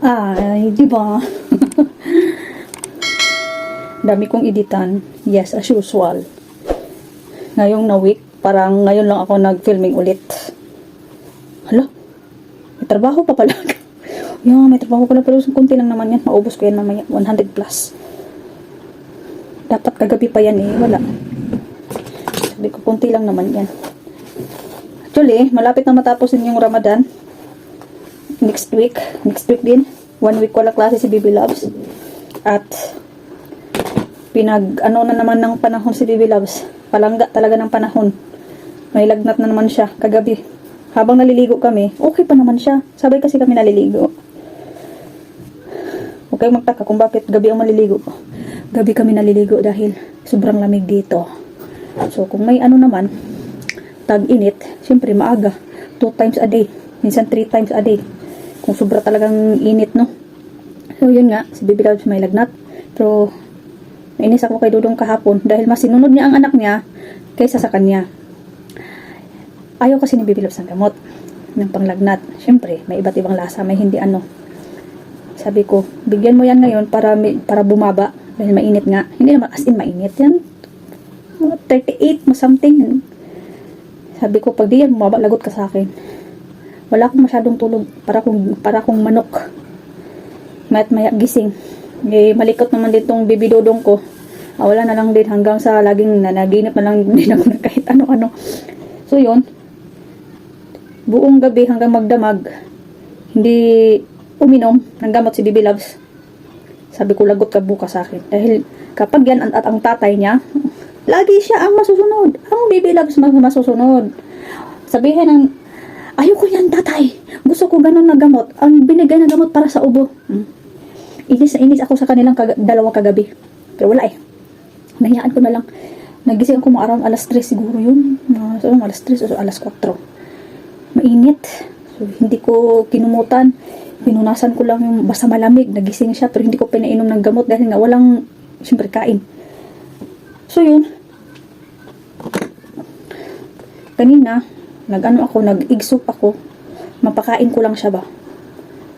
Ay, di ba? Dami kong editan. Yes, as usual. Ngayong na week, parang ngayon lang ako nag-filming ulit. Hala, may trabaho pa pala. May trabaho pala, pero kunti lang naman yan. Maubos ko yan mamaya, 100 plus. Dapat kagabi pa yan eh, wala. Sabi ko, kunti lang naman yan. Actually, malapit na matapos din yung Ramadan. Next week din. 1 week wala klase si Baby Loves. At ano na naman ng panahon si Baby Loves. Palangga talaga ng panahon. May lagnat na naman siya kagabi. Habang naliligo kami, okay pa naman siya. Sabay kasi kami naliligo. Okay, magtaka kung bakit gabi ang maliligo. Gabi kami naliligo dahil sobrang lamig dito. So, kung may ano naman, tag-init, siyempre maaga. 2 times a day. Minsan 3 times a day. Kung sobra talagang init, no? So, yun nga, si Baby Loves may lagnat. Pero, nainis ako kay Dudong kahapon dahil mas sinunod niya ang anak niya kaysa sa kanya. Ayaw kasi ni Baby Loves ng gamot ng panglagnat. Siyempre, may iba't ibang lasa, may hindi ano. Sabi ko, bigyan mo yan ngayon para bumaba dahil mainit nga. Hindi naman as in mainit yan. 38 mo something. Sabi ko, pag di yan bumaba, lagot ka sa akin. Wala akong masyadong tulog. Para kong manok. Mayat maya gising. Malikot naman din tong Baby Dodong ko. Wala na lang din hanggang sa laging nanaginip na lang din ako na kahit ano-ano. So yun, buong gabi hanggang magdamag, hindi uminom ng gamot si Baby Loves. Sabi ko, lagot ka bukas sa akin. Dahil kapag yan at ang tatay niya, lagi siya ang masusunod. Ang Baby Loves masusunod. Sabihin ng, ayoko yan tatay. Gusto ko ganun na gamot. Ang binigay na gamot para sa ubo. Inis na inis ako sa kanilang dalawang kagabi. Pero wala eh. Nahiyaan ko na lang. Nagising ako mga around alas 3 siguro yun. So, alas 3 o alas 4. Mainit. So, hindi ko kinumutan. Pinunasan ko lang yung basta malamig. Nagising siya pero hindi ko pinainom ng gamot dahil nga walang siyempre kain. So, yun. Kanina, nag-egg soup ako. Mapakain ko lang siya ba?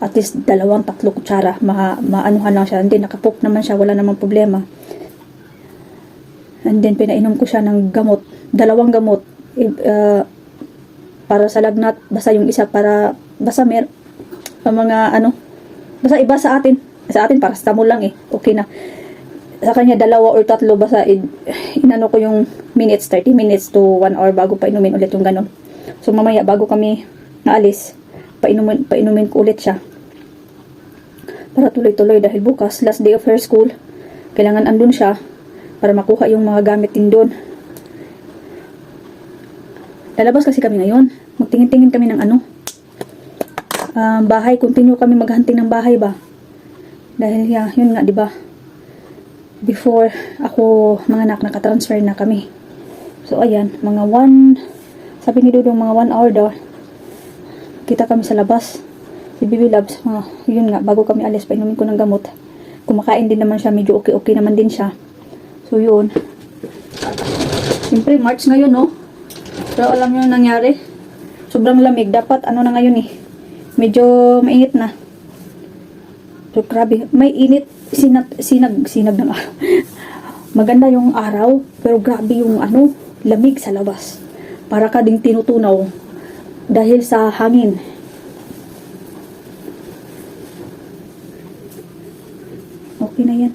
At least 2-3 kutsara. Maanuhan lang siya. And then, nakapok naman siya. Wala namang problema. And then, pinainom ko siya ng gamot. 2 gamot. Para sa lagnat. Basta yung isa para, basta mga ano. Basta iba sa atin. Sa atin, paracetamol lang eh. Okay na. Sa kanya, 2 or 3. Basta, inano ko yung minutes, 30 minutes to 1 hour bago painumin ulit yung ganon. So, mamaya, bago kami naalis, painumin ko ulit siya. Para tuloy-tuloy dahil bukas, last day of her school, kailangan andun siya para makuha yung mga gamit din doon. Lalabas kasi kami ngayon. Magtingin-tingin kami ng ano. Bahay. Continue kami maghunting ng bahay ba. Dahil yun nga, di ba? Before ako, mga anak, nakatransfer na kami. So, ayan. Sabi ni Dudong, mga 1 hour daw. Kita kami sa labas. Si Baby Loves, yun nga, bago kami alis, painumin ko ng gamot. Kumakain din naman siya, medyo okay naman din siya. So, yun. Siyempre, March ngayon, no? Pero alam nyo nangyari? Sobrang lamig. Dapat, ano na ngayon eh. Medyo mainit na. So, grabe. May init. Sinag ng araw. Maganda yung araw, pero grabe yung lamig sa labas. Para ka ding tinutunaw. Dahil sa hangin. Okay na yan.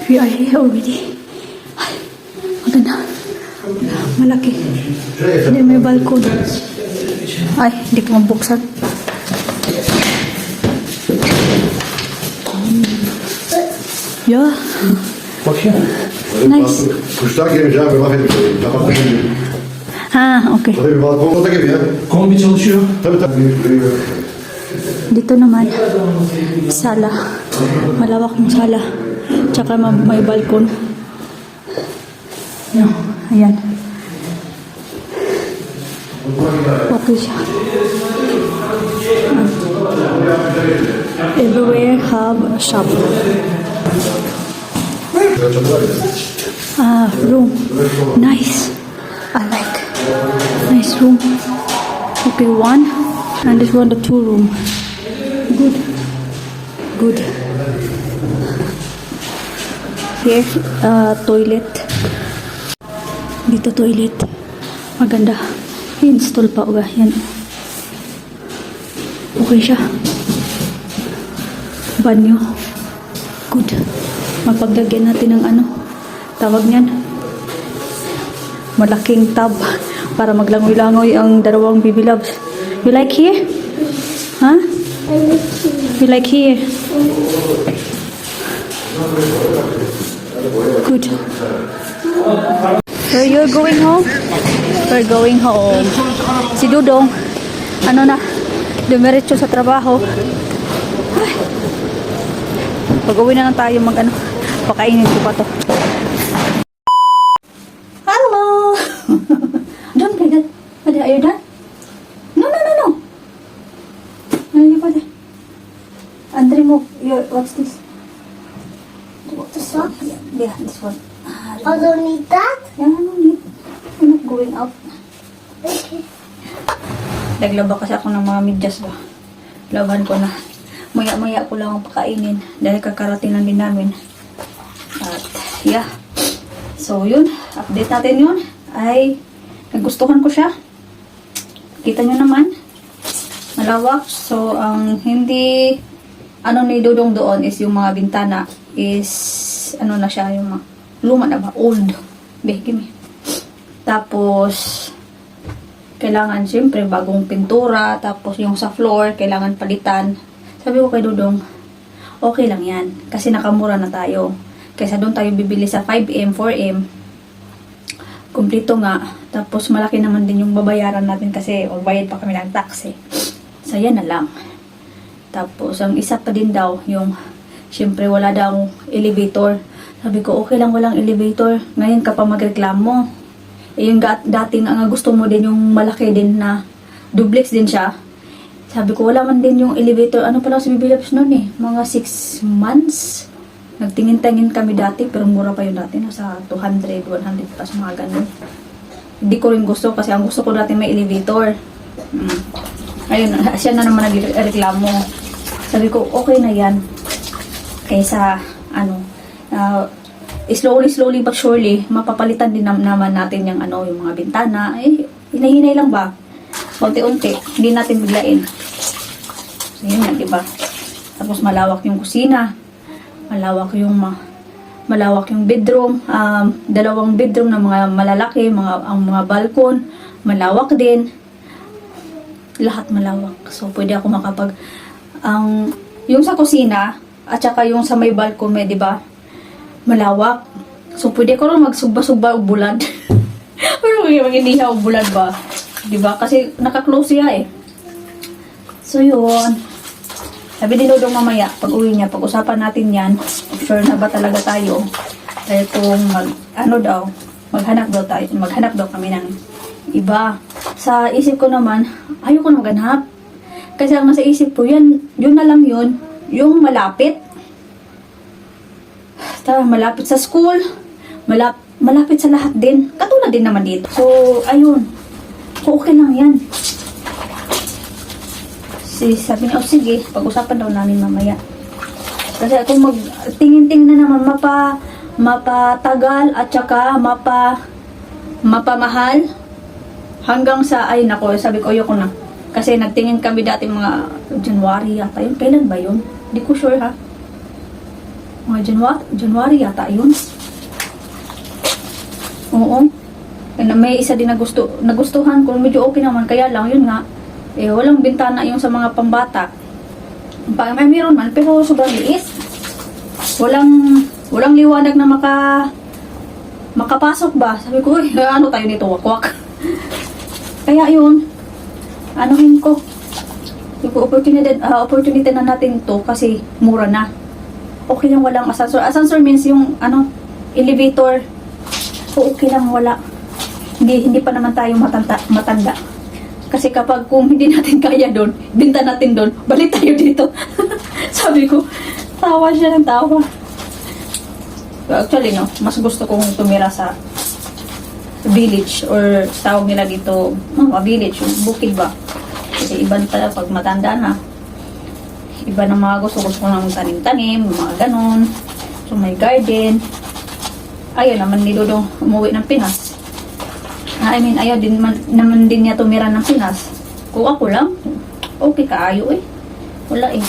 We are here already. Ay, maganda. Malaki. Hindi may balkon. Ay, hindi ko mabuksan. Yeah. Bakayım. Nice. Kuşlar gelmiş abi bakayım. Kapatmışım. Okay. Tabii balkonda gibi ya. Kombi çalışıyor. Tabii. Dito naman, sala. Malawak ng sala. Tsaka may balkon. Ayan. Okay siya. Everywhere have a shop. Room. Nice. I like. Nice room. Okay, 1. And this one, the 2 room. Good. Good. Here, toilet. Dito toilet. Maganda. I-install pa uga. Yan. Okay siya. Banyo. Good. Mapaglagyan natin ng ano. Tawag niyan. Malaking tub. Para maglangoy-langoy ang dalawang baby loves. You like here? Huh? You like here? Good. So you're going home? We're going home. Si Dudong, ano na, dumiretso sa trabaho. Ay. Pag-uwi na lang tayo mag ano, pakainin ko pa to. Hello! Don't play that. Are you done? No. No, you pwede. Andre mo, what's this? This one? Yeah, this one. I don't need that? Yeah, no need. I'm not going out. Okay. Naglaba kasi ako ng mga medyas ba. Laban ko na. Maya-maya ko lang ang pakainin. Dahil kakarating lang din namin. At, yeah. So, yun. Update natin yun. Ay, nagustuhan ko siya. Kita nyo naman. Malawak. So, ang hindi ano ni Dudong doon is yung mga bintana is ano na siya, yung mga luma na ba? Old. Gimme. Tapos, kailangan siyempre bagong pintura. Tapos, yung sa floor, kailangan palitan. Sabi ko kay Dudong, okay lang yan. Kasi nakamura na tayo. Kaysa doon tayo bibili sa 5M, 4M. Kumplito nga. Tapos, malaki naman din yung babayaran natin kasi magbayad pa kami ng tax eh. So, yan na lang. Tapos, ang isa pa din daw, yung siyempre wala daw elevator. Sabi ko, okay lang walang elevator. Ngayon ka pa magreklamo. Eh, yung dating ang gusto mo din yung malaki din na duplex din siya. Sabi ko, wala man din yung elevator. Ano pala si Bibi Labs noon eh? Mga 6 months. Nagtingin-tingin kami dati, pero mura pa yun dati. Nasa 200, 100 pas mga ganun. Hindi ko rin gusto kasi ang gusto ko dati may elevator. Ayun, siya na naman nagreklamo. Sabi ko, okay na yan. Kaysa, slowly but surely, mapapalitan din naman natin yung mga bintana. Eh, hinay-hinay lang ba? Unti-unti, hindi natin biglain. So, yun yan, diba? Tapos malawak yung kusina. Malawak yung bedroom. Dalawang bedroom na mga malalaki, ang mga balkon. Malawak din. Lahat malawak. So, pwede ako yung sa kusina, at saka yung sa may balkon, diba? Malawak. So, pwede ko rin magsugba-sugba o bulad. Pero mag-inihaw o bulad ba? Diba? Kasi naka-close siya eh. So, yun. Sabi din Dudong mamaya, pag uwi niya, pag-usapan natin yan, sure na ba talaga tayo? Dahil kung maghanap daw kami ng iba. Sa isip ko naman, ayoko na maghanap. Kasi ang nasa isip ko, yun na lang yun, yung malapit. Malapit sa school, malapit sa lahat din. Katulad din naman dito. So, ayun. So, okay lang yan. Sabi niya, sige, pag-usapan daw namin mamaya. Kasi kung tingin-tingin na naman, mapatagal at saka mapamahal hanggang sa, sabi ko, ayoko na. Kasi nagtingin kami dati mga January yata yun. Kailan ba yun? Hindi ko sure ha. Mga January yata yun. Oo. May isa din nagustuhan ko. Medyo okay naman. Kaya lang, yun nga. Walang bintana yung sa mga pambata. May meron man. Pero sobrang liit. Walang liwanag na makapasok ba. Sabi ko, ano tayo nito? Wakwak. Kaya yun. Anuhin ko. Opportunity na natin to kasi mura na. Okay lang walang asansor. Asansor means yung elevator. So okay lang wala. Hindi pa naman tayo matanda. Kasi kung hindi natin kaya doon, binta natin doon, balik tayo dito. Sabi ko, tawa siya ng tawa. Actually, no, mas gusto kong tumira sa village or tawag nila dito, village, yung bukid ba? Kasi iba pala pag matanda na. iba ng mga gusto ko ng tanim-tanim, mga ganon. So, may garden. Ayaw naman ni Dodo umuwi ng Pinas. I mean, ayaw din naman din niya tumira ng Pinas. Kung ako lang, okay kaayo eh. Wala eh.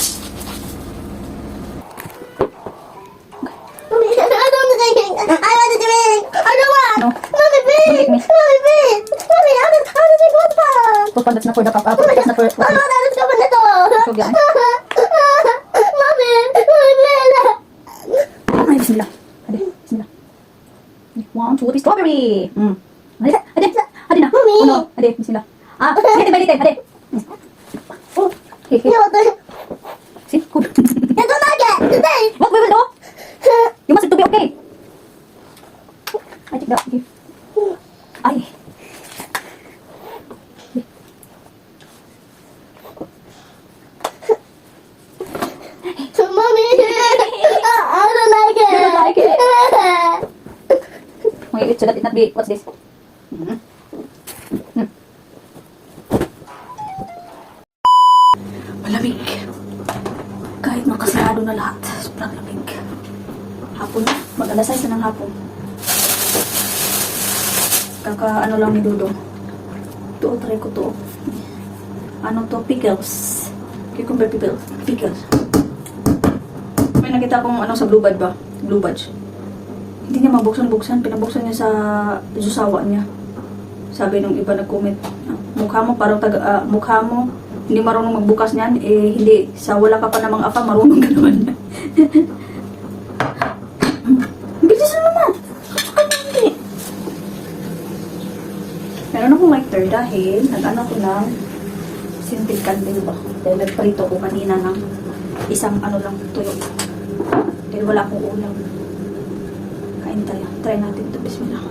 Mommy, I don't want to drink. I want to drink. I don't want. No. Mommy, please. Don't make me. Mommy, please. Mommy, I want to drink water. Papa, that's not for the papa. That's not for... I want to drink water. So, yan. Mommy, please. Ay, bismillah. Ade, bismillah. 1, 2, 3, strawberry. Ade, ade, ade na. Mami. Oh, no. Ade, bismillah. Ah, balitin, ade. Oh, okay, okay. You want to? See, good. I don't like it. Today. What we will do? You must to be okay. I take that. Okay. Ay. Mommy, I don't like it. You don't like it? Okay, it should not be. What's this? Malamig. Kahit makasarado na lahat, sobrang lamig. Hapon na. Mag-alas 6 na ng hapon. Ano lang ni Dodo. Ito, try ko to. Ano to? Pickles. Cucumber pickles. May nakita akong sa Blue Badge ba? Blue Badge. Hindi niya mabuksan-buksan. Pinabuksan niya sa Zusawa niya. Sabi nung iba nag-comment, mukha mo parang mukha mo hindi marunong magbukas niyan, eh hindi. Sa wala ka pa namang apa, marunong ka naman. Bilis na naman. Hindi. Meron akong lighter dahil nag-ano ko ng sinted candle ba? Dahil nagprito ko kanina ng isang lang tuyo. Dahil wala akong ulam. Kain tayo. Try natin ito. Bismillah.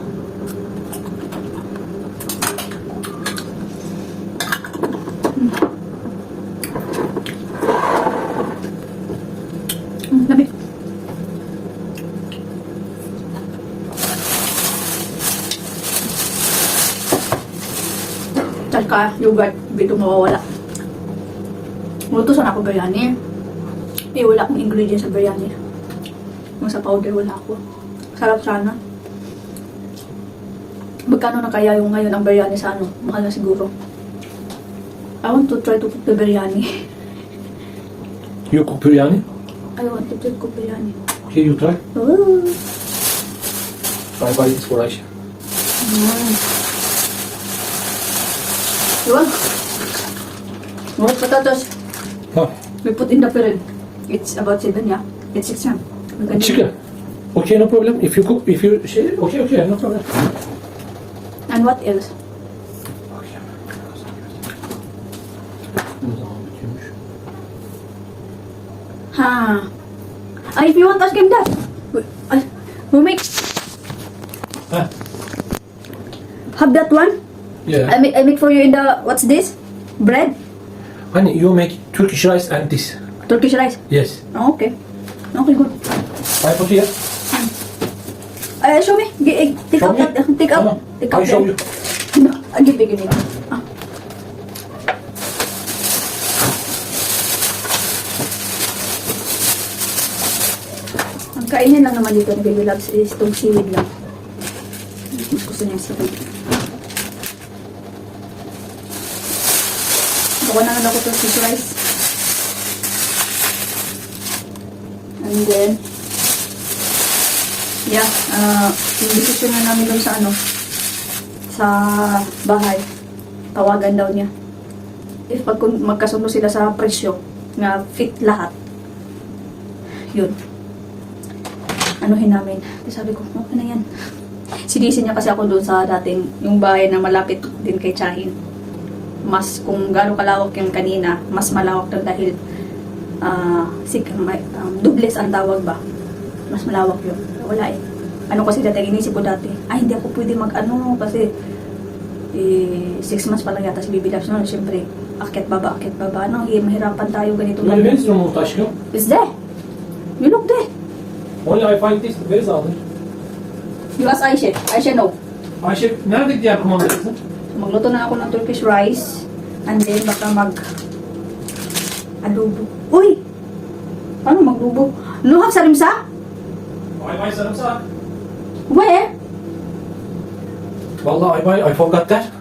Lamig. Tsaka yogurt, bito mawawala. Luto sana ako biryani. Eh, wala akong ingredients sa biryani. Yung sa powder, wala ako. Sarap sana. Magkano na kaya yung ngayon ang biryani sa Mahal na siguro. I want to try to cook the biryani. You cook biryani? I want to cook biryani. Okay, you try. Oh. I buy this for Aisha. Diba? More potatoes. Huh. We put in the period. It's about 7, yeah? It's 6 yan. Chicken. Okay, no problem. If you cook, okay, no problem. And what else? Ha. If you want, ask him that. We make. Huh? Have that one. Yeah. I make for you in the. What's this? Bread. Honey, you make Turkish rice and this. Turkish rice. Yes. Oh, okay. Okay, good. I put here. Show me. Take Show out. me? Take Come out. on. Take I out. show you. No, give me. Ah. Ang kainin lang naman dito ni Baby Loves is itong seaweed lang. Mas gusto niya yung seaweed. Baka na ako itong fish rice. And then, yeah, yung decision na namin doon sa bahay, tawagan daw niya. If magkasundo sila sa presyo, na fit lahat, yun. Anuhin namin. Sabi ko, okay na yan. Sinisi niya kasi ako doon sa dating, yung bahay na malapit din kay Chahin. Mas, kung gano'ng kalawak yung kanina, mas malawak doon dahil dubles ang tawag ba. Mas malawak yun. Wala eh. Ano kasi dati, inisip ko dati, hindi ako pwede mag-ano kasi 6 months pa lang yata si Baby Loves noon. Siyempre, akit baba. Ano, mahirapan tayo ganito. Where is your mustache? Is there? You look there. Only I find this. Where is other? You ask Aisha. Aisha, no. Ayşe, nerede diğer kumandası? Magluto na ako ng Turkish rice. And then, baka Adobo. Uy! Ano magdubo? Luhak sa rimsa? I buy Samsung. Where? Wallah, I forgot that.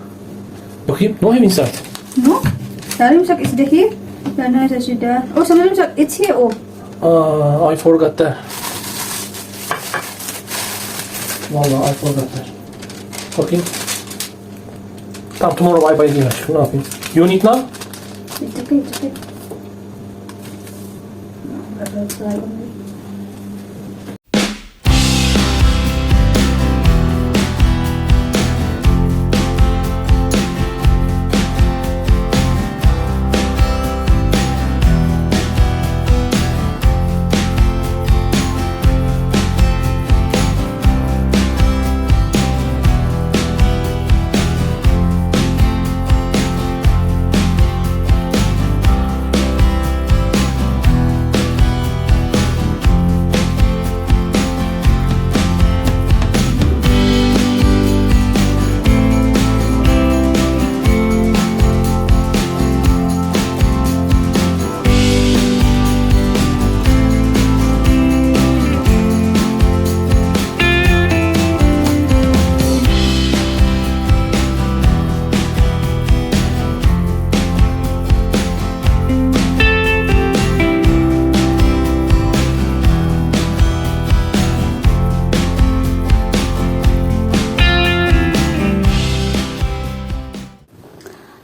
Bakayım, no hem inside. No? Sa rimsak is the here. Sana sa sudah. Oh, sa rimsak, it's here, oh. I forgot that. Wallah, I forgot that. Bakayım. Tamam, tomorrow I buy dinner. Ne yapayım? You need now? It's okay, it's okay. I will try only.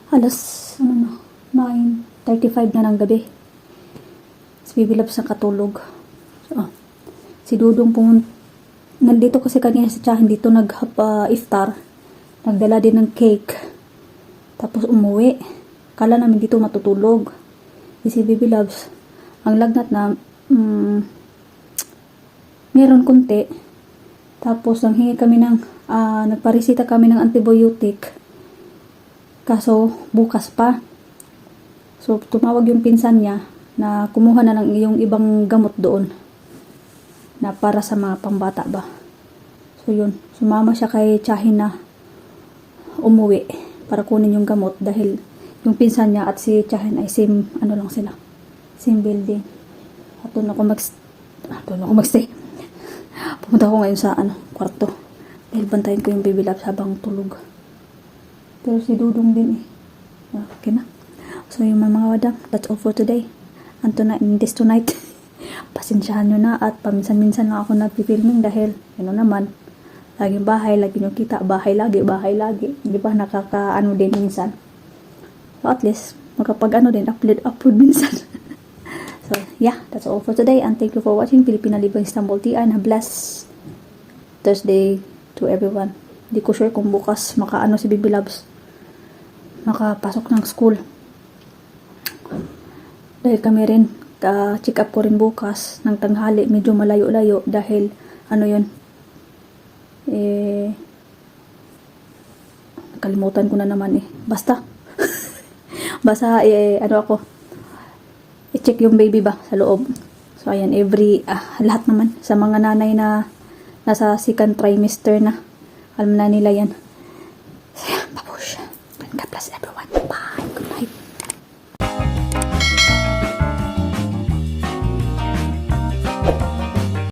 Alas, 9:35 na ng gabi. Si Bibi Labs na katulog. So, si Dudong nandito kasi kanina sa tiyahin dito iftar. Nagdala din ng cake. Tapos umuwi. Kala namin dito matutulog. Si Bibi Labs, ang lagnat na meron kunti. Tapos nanghingi kami nagparesita kami ng antibiotic. Kaso, bukas pa. So, tumawag yung pinsan niya na kumuha na ng yung ibang gamot doon. Na para sa mga pambata ba. So, yun. Sumama siya kay Chahin na umuwi para kunin yung gamot dahil yung pinsan niya at si Chahin ay same, lang sila. Same building. At doon ako magstay. Pumunta ako ngayon sa, kwarto. Dahil bantayin ko yung baby labs habang tulog. Pero si Dudong din eh. Okay na. So yung mga wadang, that's all for today. And tonight, pasensyahan nyo na at paminsan-minsan lang ako nagpipilming dahil, naman, laging bahay, lagi nyo kita, bahay lagi. Di ba nakakaano din minsan. So at least, makapag din, upload minsan. So yeah, that's all for today and thank you for watching Filipina Libre Istanbul TI and a blessed Thursday to everyone. Di ko sure kung bukas si Bibi Labs makapasok ng school. Dahil kami rin, check up ko rin bukas ng tanghali, medyo malayo-layo dahil nakalimutan ko na naman basta i-check yung baby ba sa loob. So ayan, lahat naman sa mga nanay na nasa second trimester na, alam na nila yan.